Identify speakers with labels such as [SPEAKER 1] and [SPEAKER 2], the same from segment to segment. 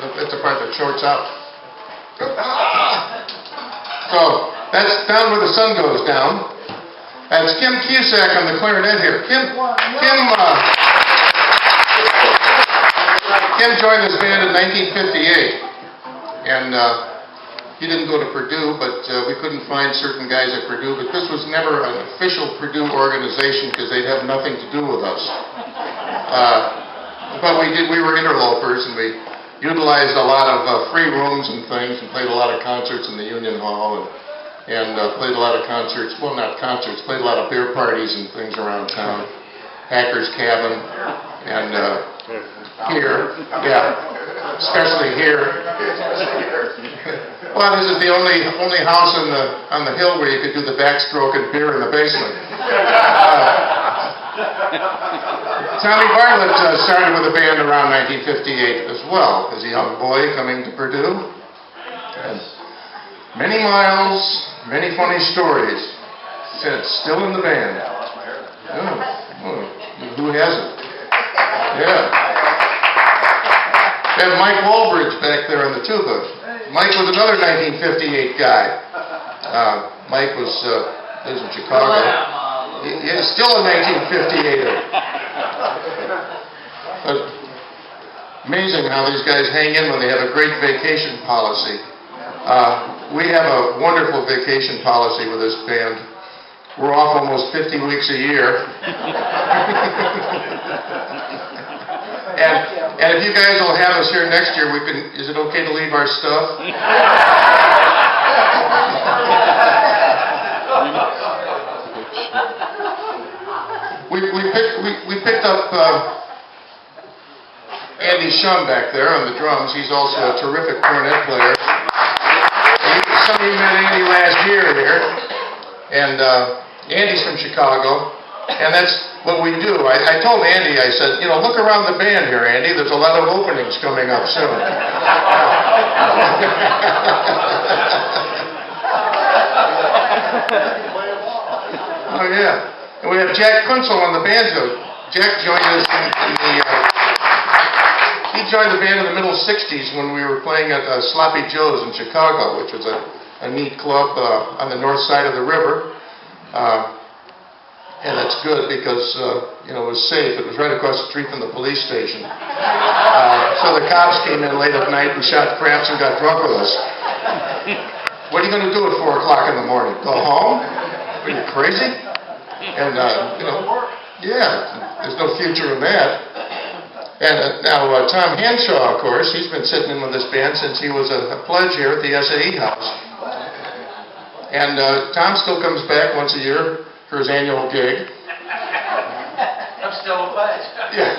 [SPEAKER 1] That's the part that shorts out. So that's down where the sun goes down. That's Kim Cusack on the clarinet here. Kim joined this band in 1958, and he didn't go to Purdue, but we couldn't find certain guys at Purdue. But this was never an official Purdue organization because they'd have nothing to do with us. But we were interlopers, and we utilized a lot of free rooms and things, and played a lot of concerts in the Union Hall, and played a lot of concerts, well, not concerts, played a lot of beer parties and things around town. Hacker's Cabin, and here, yeah, especially here. Well, this is the only house on the hill where you could do the backstroke and beer in the basement. Tommy Bartlett started with a band around 1958 as well, as a young boy coming to Purdue. And many miles, many funny stories. Said still in the band. Oh, who hasn't? Yeah. We have Mike Walbridge back there on the tuba. Mike was another 1958 guy. Mike lives in Chicago. He's still a 1958er. But amazing how these guys hang in when they have a great vacation policy. We have a wonderful vacation policy with this band. We're off almost 50 weeks a year. And if you guys will have us here next year, is it okay to leave our stuff? We picked up Andy Shum back there on the drums. He's also a terrific cornet player. Some of you met Andy last year here. And Andy's from Chicago. And that's what we do. I told Andy, I said, look around the band here, Andy. There's a lot of openings coming up soon. Oh, yeah. And we have Jack Kunzel on the banjo. Jack joined us he joined the band in the middle 60s when we were playing at Sloppy Joe's in Chicago, which was a neat club on the north side of the river. And that's good because, it was safe. It was right across the street from the police station. So the cops came in late at night and shot craps and got drunk with us. What are you going to do at 4 o'clock in the morning? Go home? Are you crazy? And, yeah, there's no future in that. And now Tom Hanshaw, of course, he's been sitting in with this band since he was a pledge here at the SAE house. And Tom still comes back once a year for his annual gig.
[SPEAKER 2] I'm still a pledge.
[SPEAKER 1] Yeah.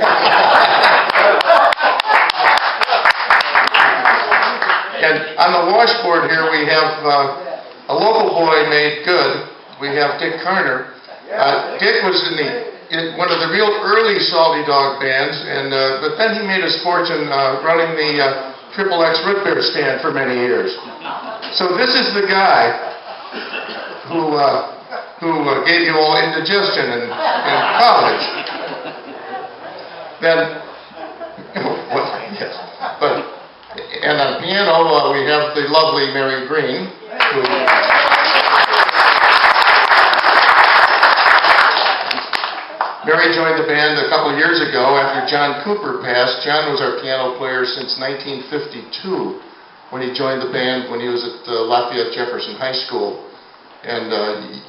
[SPEAKER 1] And on the washboard here we have a local boy made good. We have Dick Carner. Dick was in one of the real early Salty Dog bands, and but then he made his fortune running the XXX root beer stand for many years. So this is the guy who gave you all indigestion in college. Then, well, yes. And on piano, we have the lovely Mary Green, who Mary joined the band a couple of years ago after John Cooper passed. John was our piano player since 1952 when he joined the band when he was at Lafayette Jefferson High School. And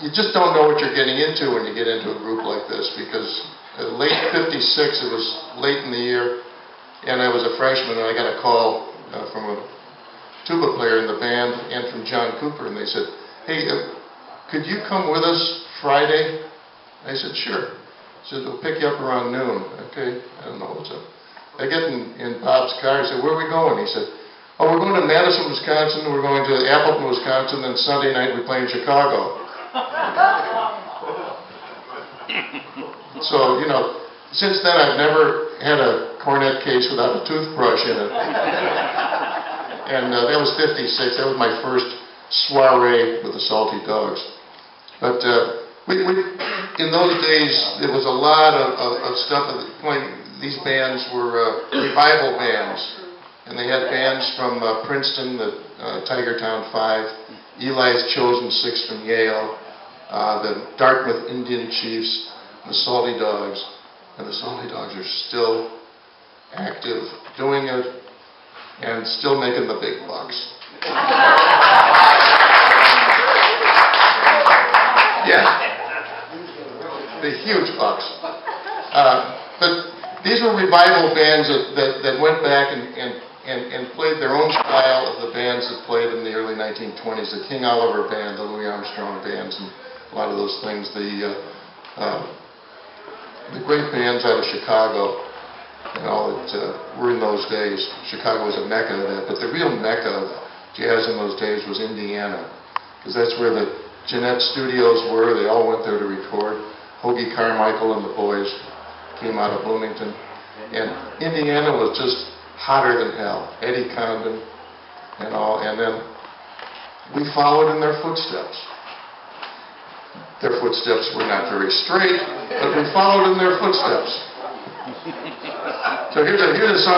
[SPEAKER 1] you just don't know what you're getting into when you get into a group like this, because late 56, it was late in the year, and I was a freshman, and I got a call from a tuba player in the band and from John Cooper, and they said, hey, could you come with us Friday? I said, sure. He said, we'll pick you up around noon. Okay, I don't know what's up. I get in Bob's car, I said, where are we going? He said, oh, we're going to Madison, Wisconsin, we're going to Appleton, Wisconsin, then Sunday night we play in Chicago. So, since then I've never had a cornet case without a toothbrush in it. And that was 56, that was my first soiree with the Salty Dogs. But in those days, there was a lot of stuff at the point. These bands were revival bands. And they had bands from Princeton, the Tiger Town 5, Eli's Chosen 6 from Yale, the Dartmouth Indian Chiefs, the Salty Dogs. And the Salty Dogs are still active, doing it, and still making the big bucks. Yeah, the huge bucks. But these were revival bands that went back and played their own style of the bands that played in the early 1920s, the King Oliver Band, the Louis Armstrong bands, and a lot of those things. The great bands out of Chicago, you know, that were in those days. Chicago was a mecca of that, but the real mecca of jazz in those days was Indiana, because that's where the Jeanette Studios were. They all went there to record. Hoagie Carmichael and the boys came out of Bloomington, and Indiana was just hotter than hell. Eddie Condon and all, and then we followed in their footsteps. Their footsteps were not very straight, but we followed in their footsteps. So here's a song.